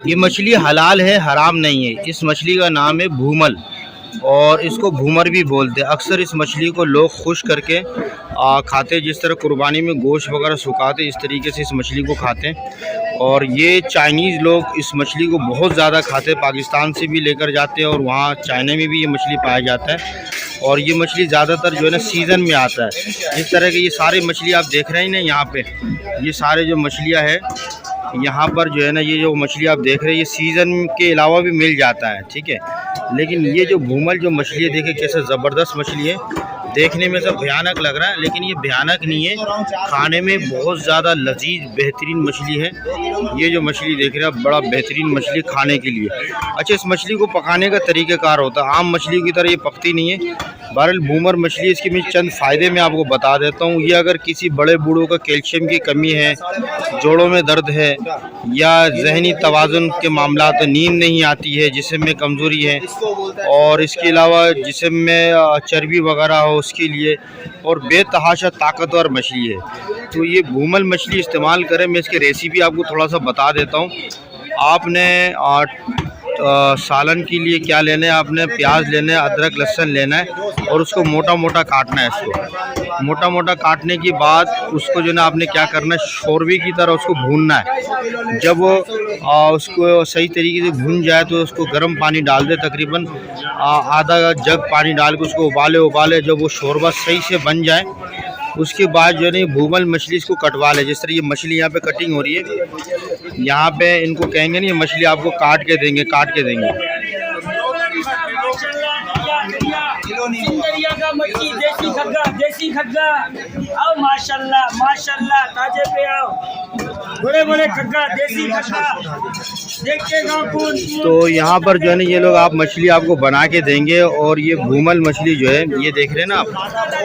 ये मछली हलाल है, हराम नहीं है। इस मछली का नाम है भूमल और इसको भूमर भी बोलते हैं। अक्सर इस मछली को लोग खुश करके खाते, जिस तरह कुर्बानी में गोश्त वगैरह सुखाते, इस तरीके से इस मछली को खाते हैं। और ये चाइनीज़ लोग इस मछली को बहुत ज़्यादा खाते हैं, पाकिस्तान से भी लेकर जाते हैं और वहाँ चाइना में भी ये मछली पाया जाता है। और ये मछली ज़्यादातर जो है ना सीज़न में आता है। जिस तरह के ये सारे मछली आप देख रहे हैं ना यहाँ पे, ये सारे जो मछलियाँ हैं यहाँ पर जो है ना, ये जो मछली आप देख रहे हैं ये सीज़न के अलावा भी मिल जाता है, ठीक है। लेकिन ये जो भूमल जो मछली है, देखिए कैसे ज़बरदस्त मछली है। देखने में सब भयानक लग रहा है लेकिन ये भयानक नहीं है, खाने में बहुत ज़्यादा लजीज बेहतरीन मछली है। ये जो मछली देख रहे हैं बड़ा बेहतरीन मछली खाने के लिए। अच्छा, इस मछली को पकाने का तरीक़ाकार होता है, आम मछली की तरह ये पकती नहीं है। बहरहाल भूमर मछली, इसके मैं चंद फ़ायदे मैं आपको बता देता हूँ। ये अगर किसी बड़े बूढ़ों का कैल्शियम की कमी है, जोड़ों में दर्द है या जहनी तवाज़ुन के मामला, तो नींद नहीं आती है, जिस्म में कमज़ोरी है, और इसके अलावा जिस्म में चर्बी वगैरह हो उसके लिए, और बेतहाशा ताकतवर मछली है। तो ये भूमल मछली इस्तेमाल करें। मैं इसकी रेसिपी आपको थोड़ा सा बता देता हूँ। आपने सालन के लिए क्या लेना है, आपने प्याज लेना है, अदरक लहसुन लेना है और उसको मोटा मोटा काटना है। इसको मोटा मोटा काटने के बाद उसको जो ना आपने क्या करना है, शोरबे की तरह उसको भूनना है। जब वो उसको सही तरीके से भून जाए तो उसको गर्म पानी डाल दे, तकरीबन आधा जग पानी डाल के उसको उबाले। जब वो शोरबा सही से बन जाए उसके बाद जो है भूमल मछली इसको कटवा ले। जिस तरह ये मछली यहाँ पे कटिंग हो रही है, यहाँ पे इनको कहेंगे ना, ये मछली आपको काट के देंगे। देसी खग्गा आओ, माशाल्लाह माशाल्लाह, ताजे पे आओ, बड़े बड़े खग्गा, देसी खग्गा देखिएगा। तो यहाँ पर जो है ना ये लोग आप मछली आपको बना के देंगे। और ये भूमल मछली जो है, ये देख रहे हैं ना आप,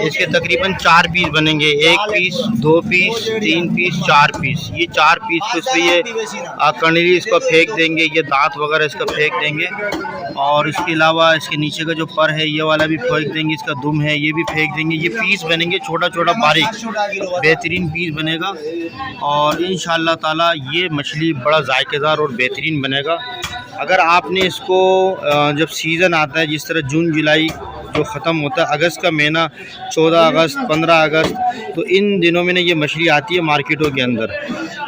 इसके तकरीबन 4 पीस बनेंगे। 1 पीस, 2 पीस, 3 पीस, 4 पीस। ये 4 पीस को इसमें ये कणरी इसको फेंक देंगे, ये दांत वगैरह इसका फेंक देंगे। और इसके अलावा इसके नीचे का जो पर है ये वाला भी फेंक देंगे, इसका दुम है ये भी फेंक देंगे। ये पीस बनेंगे छोटा छोटा बारीक, बेहतरीन पीस बनेगा। और इंशाअल्लाह ताला ये मछली बड़ा जायकेदार और बेहतरीन बनेगा। अगर आपने इसको जब सीज़न आता है, जिस तरह जून जुलाई जो ख़त्म होता है, अगस्त का महीना, 14 अगस्त, 15 अगस्त, तो इन दिनों में ना ये मछली आती है मार्केटों के अंदर।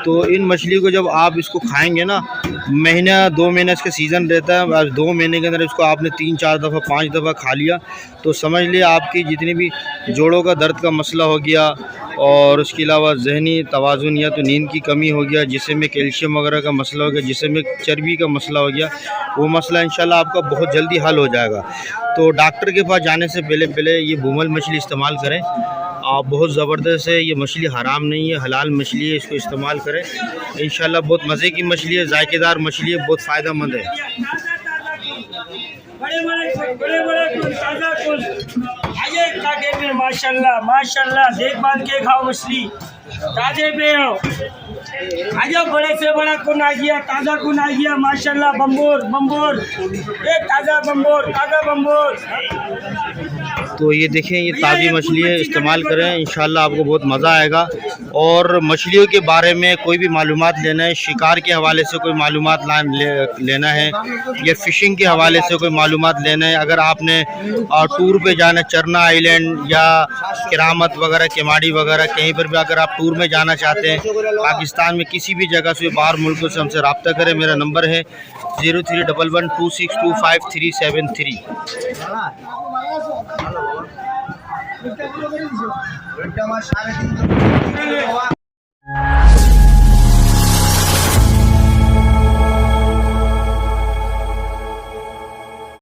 तो इन मछली को जब आप इसको खाएंगे ना, महीना 2 महीने इसका सीज़न रहता है, 2 महीने के अंदर इसको आपने 3-4 दफ़ा 5 दफ़ा खा लिया तो समझ लिया आपकी जितनी भी जोड़ों का दर्द का मसला हो गया, और उसके अलावा जहनी तवाज़ुन या तो नींद की कमी हो गया, जिसमें में कैल्शियम वगैरह का मसला हो गया, जिसमें में चर्बी का मसला हो गया, वो मसला इंशाल्लाह आपका बहुत जल्दी हल हो जाएगा। तो डॉक्टर के पास जाने से पहले ये भूमल मछली इस्तेमाल करें। आप बहुत ज़बरदस्त है, ये मछली हराम नहीं है, हलाल मछली है, इसको इस्तेमाल करें इंशाल्लाह। बहुत मज़े की मछली है, जायकेदार मछली है, बहुत फ़ायदेमंद है। बड़े ताजा कुल आइए काटे में, माशाल्लाह माशाल्लाह, देखभाल के खाओ मछली, ताजे पे हो आजा। बड़े से बड़ा कुन आ गया, ताज़ा कुन आ गया, माशाल्लाह। बम्बोर ये ताज़ा बम्बोर। तो ये देखें, ये ताज़ी मछली है, इस्तेमाल करें इंशाल्लाह, आपको बहुत मज़ा आएगा। और मछलियों के बारे में कोई भी मालूमात लेना है, शिकार के हवाले से कोई मालूमात लेना है या फ़िशिंग के हवाले से कोई मालूमात लेना है, अगर आपने टूर पे जाना है, चरना आइलैंड या किरामत वगैरह, केमाड़ी वगैरह, कहीं पर भी अगर आप टूर में जाना चाहते हैं पाकिस्तान में किसी भी जगह से, बाहर मुल्कों से, हमसे रब्ता करें। मेरा नंबर है 0311262573।